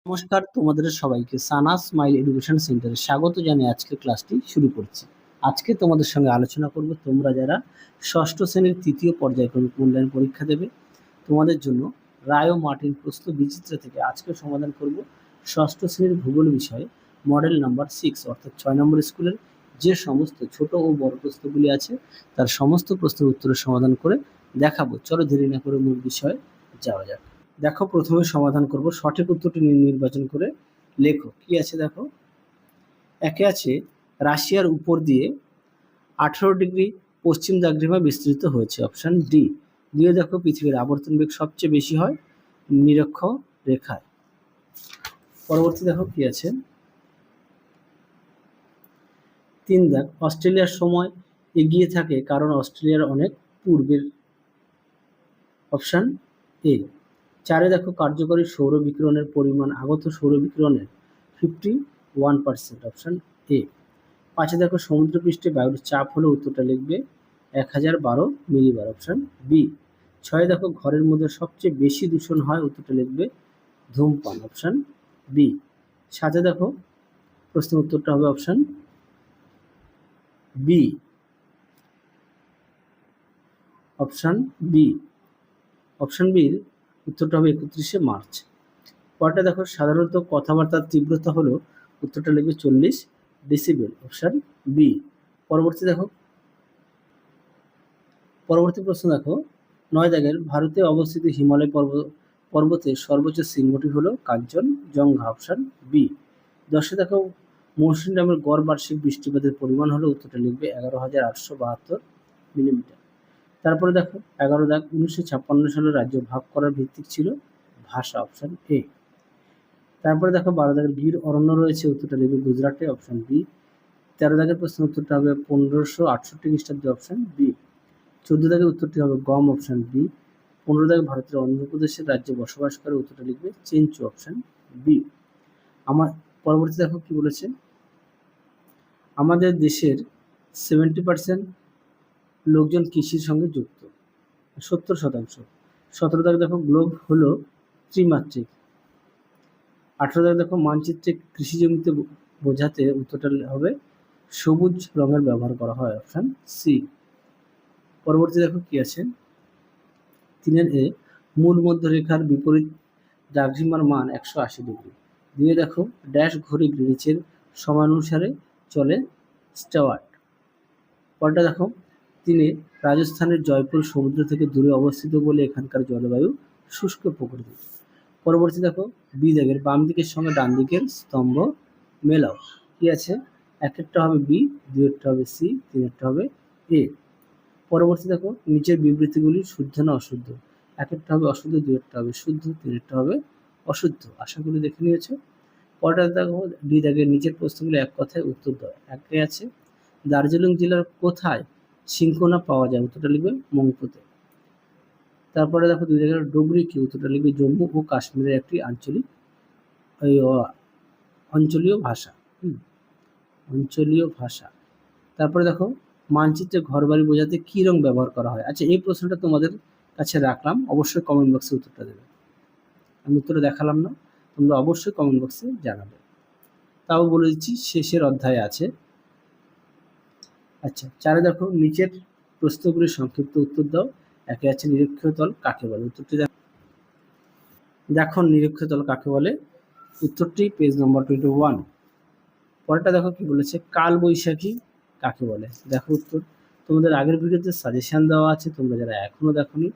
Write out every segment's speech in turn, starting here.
নমস্কার, তোমাদের সবাইকে সানা স্মাইল এডুকেশন সেন্টারে স্বাগত জানিয়ে আজকে ক্লাসটি শুরু করছি। আজকে তোমাদের সঙ্গে আলোচনা করব তোমরা যারা ষষ্ঠ শ্রেণীর তৃতীয় পর্যায়ক্রমিক মূল্যায়ন পরীক্ষা দেবে তোমাদের জন্য রায় ও মার্টিন প্রশ্ন বিচিত্রা থেকে আজকে সমাধান করব ষষ্ঠ শ্রেণীর ভূগোল বিষয়ে মডেল নাম্বার 6 অর্থাৎ 6 নম্বর স্কুলের যে সমস্ত ছোট ও বড় প্রশ্নগুলি আছে তার সমস্ত প্রশ্নের উত্তরের সমাধান করে দেখাবো। চলো দেরি না করে মূল বিষয়ে যাওয়া যাক। দেখো, প্রথমে সমাধান করব। সঠিক উত্তরটি নির্বাচন করে লেখো। কি আছে দেখো, একে আছে রাশিয়ার উপর দিয়ে 18 ডিগ্রি পশ্চিম দ্রাঘিমা বিস্তৃত হয়েছে, অপশন ডি। দিয়ে দেখো, পৃথিবীর আবর্তন বেগ সবচেয়ে বেশি হয় নিরক্ষ রেখায়। পরবর্তী দেখো কি আছে, 3 দাগ, অস্ট্রেলিয়ার সময় এগিয়ে থাকে কারণ অস্ট্রেলিয়ার অনেক পূর্বের, অপশন এ। 4 দেখো, কার্যকরী সৌর বিকিরণের পরিমাণ আগত সৌর বিকিরণের 51%, অপশন এ। 5 দেখো, সমুদ্রপৃষ্ঠে বায়ুর চাপ হলে উত্তরটা লিখবে 1012 মিলিবার, অপশন বি। 6 দেখো, ঘরের মধ্যে সবচেয়ে বেশি দূষণ হয়, উত্তরটা লিখবে ধূমপান, অপশন বি। 7 দেখো, প্রশ্নের উত্তরটা হবে option B, option B. Option বির উত্তরটা হবে 31শে মার্চ। পরটা দেখো, সাধারণত কথাবার্তার তীব্রতা হলো, উত্তরটা লিখবে 40 ডেসিবেল, অপশন বি। পরবর্তী প্রশ্ন দেখো, 9 দাগের ভারতে অবস্থিত হিমালয় পর্বতের সর্বোচ্চ শৃঙ্গটি হলো কাঞ্চনজঙ্ঘা, অপশন বি। 10 দেখো, মৌসুমী ড্যামের গড় বার্ষিক বৃষ্টিপাতের পরিমাণ হলো, উত্তরটা লিখবে 11,872 মিলিমিটার। তারপরে দেখো 11 দাগ, 1956 সালে রাজ্য ভাগ করার ভিত্তিক ছিল ভাষা, অপশন এ। তারপরে দেখো 12 দাগের গির অরণ্য রয়েছে, উত্তরটা লিখবে গুজরাটে, অপশন বি। 13 দাগের প্রশ্নের উত্তরটা হবে 1568 খ্রিস্টাব্দে, অপশন বি। 14 দাগের উত্তরটি হবে গম, অপশন বি। 15 দাগে ভারতের অন্ধ্রপ্রদেশের রাজ্যে বসবাস করে, উত্তরটা লিখবে চেঞ্চু, অপশন বি। পরবর্তী দেখো কি বলেছে, আমাদের দেশের 70% লোকজন কৃষির সঙ্গে যুক্ত, 70%। 17 দাগে দেখো, গ্লোব হলো ত্রিমাত্রিক। 18 দাগে দেখো, মানচিত্রে কৃষি জমিতে বোঝাতে উত্তরটা হবে সবুজ রঙের ব্যবহার করা হয়, অপশন সি। পরবর্তী দেখো কি আছে, 3 এ মূল মধ্যরেখার বিপরীত দ্রাঘিমার মান 180 ডিগ্রি। দিয়ে দেখো, ড্যাশ ঘড়ি গ্রিনিচের সময়ানুসারে চলে স্টুয়ার্ট। পরটা দেখো, 3 রাজস্থানের জয়পুর সমুদ্র থেকে দূরে অবস্থিত বলে এখানকার জলবায়ু শুষ্ক প্রকৃতির। পরবর্তী দেখো, বি দাগের বাম দিকের সঙ্গে ডান দিকের স্তম্ভ মেলাও। কি আছে, একটা হবে বি, দুইটা হবে সি, তিনটা হবে এ। পরবর্তী দেখো, নিচের বিবৃতিগুলি শুদ্ধ না অশুদ্ধ। একটা হবে অশুদ্ধ, দুইটা হবে শুদ্ধ, তিনটা হবে অশুদ্ধ। আশা করি দেখে নিয়েছো। পরটা দেখো, ডি দাগের নিচের প্রশ্নগুলো এক কথায় উত্তর দাও। একে আছে, দার্জিলিং জেলার কোথায় সিংকোনা পাওয়া যায়, উত্তরটা লিখবে মংপুতে। তারপরে দেখো 2 দাগের ডোগরি কি, উত্তরটা লিখবে জম্মু ও কাশ্মীরের একটি অঞ্চলীয় ভাষা, অঞ্চলীয় ভাষা। তারপরে দেখো, মানচিত্রে ঘরবাড়ি বোঝাতে কি রং ব্যবহার করা হয়। আচ্ছা, এই প্রশ্নটা তোমাদের কাছে রাখলাম, অবশ্যই কমেন্ট বক্সে উত্তরটা দেবে। আমি উত্তরটা দেখালাম না, তোমরা অবশ্যই কমেন্ট বক্সে জানাবে। তাও বলে দিচ্ছি, শেষের অধ্যায়ে আছে। আচ্ছা, 4 দেখো, নিচের প্রশ্নগুলির সংক্ষিপ্ত উত্তর দাও। একে আছে, নিরক্ষীয় তল কাকে বলে, উত্তরটি দেখো নিরক্ষীয় তল কাকে বলে, উত্তরটি পেজ নম্বর 21। পরেরটা দেখো কি বলেছে, কাল বৈশাখী কাকে বলে। দেখো উত্তর তোমাদের আগের ভিডিওতে সাজেশন দেওয়া আছে, তোমরা যারা এখনো দেখোনি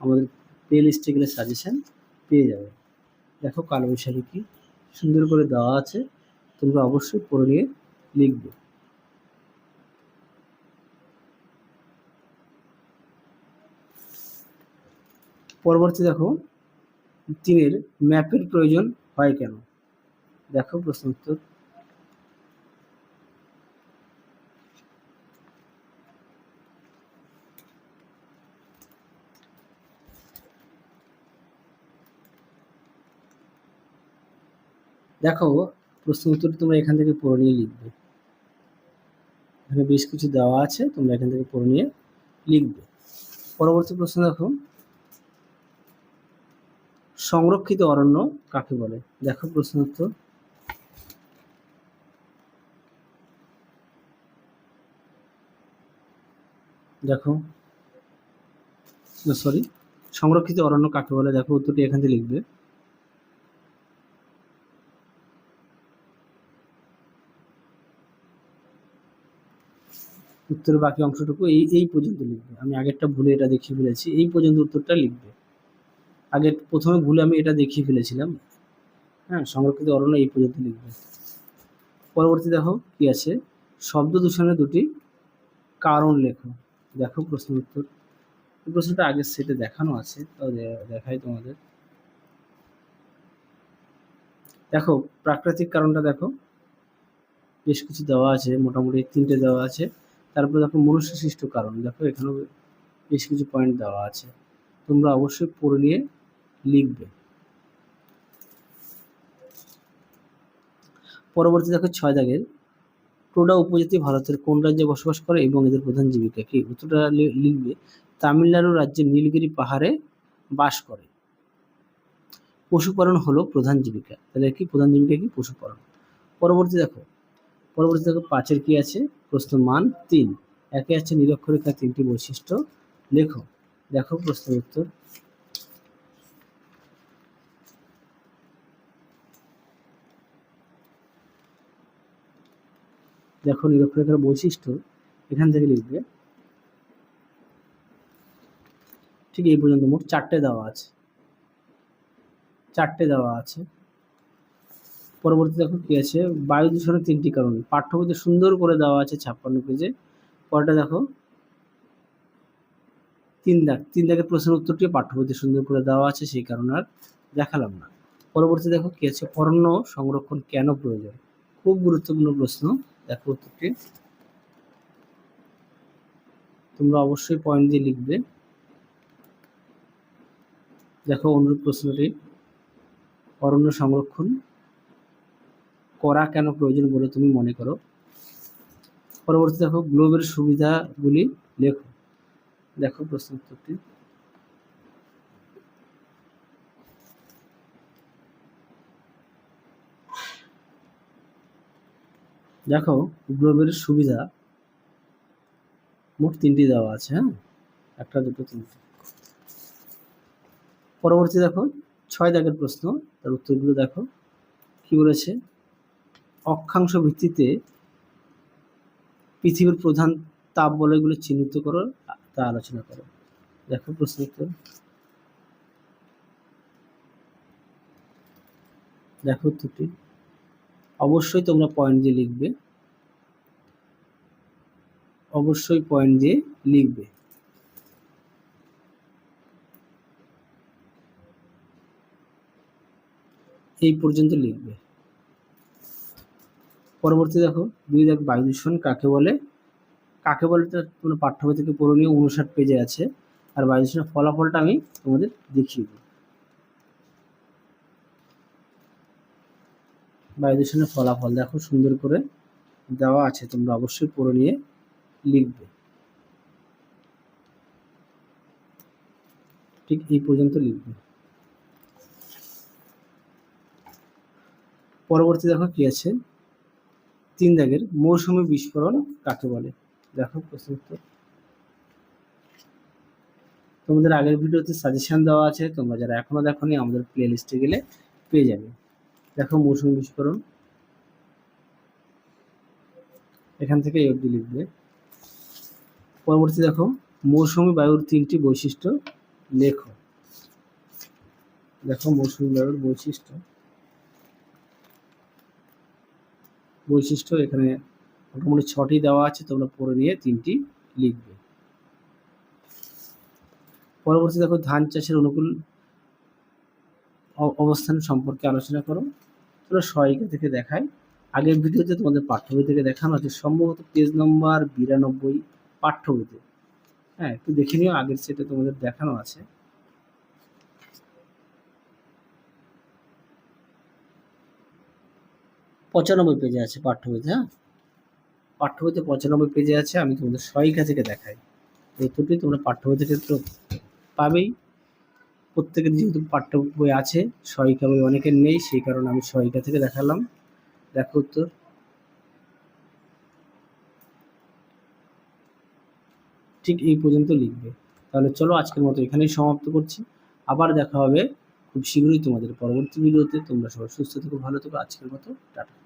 আমাদের প্লে লিস্টে গেলে সাজেশন পেয়ে যাবে। দেখো কাল বৈশাখী কি সুন্দর করে দেওয়া আছে, তোমরা অবশ্যই পড়ে নিয়ে লিখবে। পরবর্তী দেখো, 3 ম্যাপের প্রয়োজন হয় কেন। দেখো প্রশ্ন উত্তর, দেখো প্রশ্ন উত্তর তোমরা এখান থেকে পড়ে নিয়ে লিখবে। এখানে বেশ কিছু দেওয়া আছে, তোমরা এখান থেকে পড়ে নিয়ে লিখবে। পরবর্তী প্রশ্ন দেখো, সংরক্ষিত অরণ্য কাকে বলে? দেখো প্রশ্ন উত্তর। দেখো, সরি, সংরক্ষিত অরণ্য কাকে বলে? দেখো উত্তরটি এখান থেকে লিখবে। উত্তরের বাকি অংশটুকু এই পর্যন্ত লিখবে। আমি আগেরটা ভুলে এটা দেখিয়ে ফেলেছি, এই পর্যন্ত উত্তরটা লিখবে। আগে প্রথমে ভুলে আমি এটা দেখিয়ে ফেলেছিলাম। হ্যাঁ, সংরক্ষিত অরণ্য এই পর্যন্ত লিখবে। পরবর্তী দেখো কি আছে, শব্দ দূষণের দুটি কারণ লেখো। দেখো প্রশ্ন উত্তর। এই প্রশ্নটা আগের সেটে দেখানো আছে, তাও দেখাই তোমাদের। দেখো প্রাকৃতিক কারণটা দেখো বেশ কিছু দেওয়া আছে, মোটামুটি 3টে দেওয়া আছে। তারপরে দেখো মনুষ্য সৃষ্ট কারণ, দেখো এখানেও বেশ কিছু পয়েন্ট দেওয়া আছে, তোমরা অবশ্যই পড়ে নিয়ে লিখবে। পরবর্তী দেখো 6 দাগের, টোডা উপজাতি ভারতের কোন রাজ্যে বসবাস করে এবং এদের প্রধান জীবিকা কি? উত্তরটা লিখবে তামিলনাড়ু রাজ্যের নীলগিরি পাহাড়ে বাস করে। পশুপালন হলো প্রধান জীবিকা। তাহলে কি প্রধান জীবিকা কি? পশুপালন। পরবর্তী দেখো 5-এর কি আছে, প্রশ্ন মান 3। একে আছে নিরক্ষরেখার 3টি বৈশিষ্ট্য লেখো। দেখো প্রশ্নের উত্তর। দেখো নিরক্ষরেখার বৈশিষ্ট্য এখান থেকে লিখবে। ঠিক এই পর্যন্ত মোট 4টে দেওয়া আছে, 4টে দেওয়া আছে। পরবর্তী দেখো কি আছে, বায়ু দূষণের 3টি কারণ, পাঠ্যবইতে সুন্দর করে দেওয়া আছে 56 পেজে। পরটা দেখো 3 দাগ, 3 দাগের প্রশ্নের উত্তরটি পাঠ্যবইতে সুন্দর করে দেওয়া আছে, সেই কারণে আর দেখালাম না। পরবর্তী দেখো কি আছে, অরণ্য সংরক্ষণ কেন প্রয়োজন? খুব গুরুত্বপূর্ণ প্রশ্ন। দেখো উত্তরটি তোমরা অবশ্যই পয়েন্ট দিয়ে লিখবে। দেখো অনুরূপ প্রশ্নটি, অরণ্য সংরক্ষণ করা কেন প্রয়োজন বলে তুমি মনে করো? পরবর্তী দেখো গ্লোবের সুবিধাগুলি লেখো। দেখো প্রশ্ন উত্তরটি। দেখো গ্লোবের সুবিধা মোট 3টি দেওয়া আছে। হ্যাঁ, 1, 2, 3। পরবর্তী দেখো 6 দাগের প্রশ্ন, তার উত্তরগুলো দেখো কি বলেছে, অক্ষাংশ ভিত্তিতে পৃথিবীর প্রধান তাপ বলয়গুলো চিহ্নিত করো, তা আলোচনা করো। দেখো প্রশ্ন উত্তর। দেখো উত্তরটি অবশ্যই তোমরা পয়েন্ট দিয়ে লিখবে, অবশ্যই পয়েন্ট দিয়ে লিখবে। এই পর্যন্ত লিখবে। পরবর্তী দেখো 2 দাগ, বায়ু দূষণ কাকে বলে? কাকে বলে তোমরা পাঠ্যবই থেকে পড়ে নিয়ে 59 পেজে আছে। আর বায়ু দূষণের ফলাফলটা আমি তোমাদের দেখিয়ে দিই। বায়ু দূষণের ফলাফল দেখো সুন্দর করে দেওয়া আছে, তোমরা অবশ্যই পড়ে নিয়ে লিখবে। ঠিক এই পর্যন্ত লিখবে। পরবর্তী দেখো কি আছে, 3 দাগের, মৌসুমী বিস্ফোরণ কাকে বলে? দেখো প্রশ্ন উত্তর। তোমাদের আগের ভিডিওতে সাজেশন দেওয়া আছে, তোমরা যারা এখনো দেখোনি আমাদের প্লে লিস্টে গেলে পেয়ে যাবে। দেখো মৌসুমী বিস্ফোরণ এখান থেকে এই অবধি লিখবে। পরবর্তী দেখো মৌসুমী বায়ুর 3টি বৈশিষ্ট্য লেখো। দেখো মৌসুমী বায়ুর বৈশিষ্ট্য এখানে মোটামুটি 6টি দেওয়া আছে, তোমরা পড়ে নিয়ে 3টি লিখবে। পরবর্তী দেখো ধান চাষের অনুকূল অবস্থান সম্পর্কে আলোচনা করো। তোমরা সহায়িকা থেকে দেখায়, আগের ভিডিওতে তোমাদের পাঠ্যবই থেকে দেখানো আছে, সম্ভবত পেজ নম্বর 92 পাঠ্যবইতে। হ্যাঁ, একটু দেখে নিও, আগের সেটে তোমাদের দেখানো আছে। পঁচানব্বই পেজে আছে পাঠ্যবইতে। হ্যাঁ, পাঠ্যবইতে 95 পেজে আছে, আমি তোমাদের সহায়িকা থেকে দেখাই। এই দুটি তোমরা পাঠ্যবই থেকে তো পাবেই। প্রত্যেকের যেহেতু পাঠ্য বই আছে, সহায়িকা বই অনেকের নেই, সেই কারণে আমি সহায়িকা থেকে দেখালাম। দেখো উত্তর। ঠিক এই পর্যন্ত লিখবে। তাহলে চলো আজকের মতো এখানেই সমাপ্ত করছি। আবার দেখা হবে খুব শীঘ্রই তোমাদের পরবর্তী ভিডিওতে। তোমরা সবাই সুস্থ থেকো, ভালো থেকো। আজকের মতো টাটা।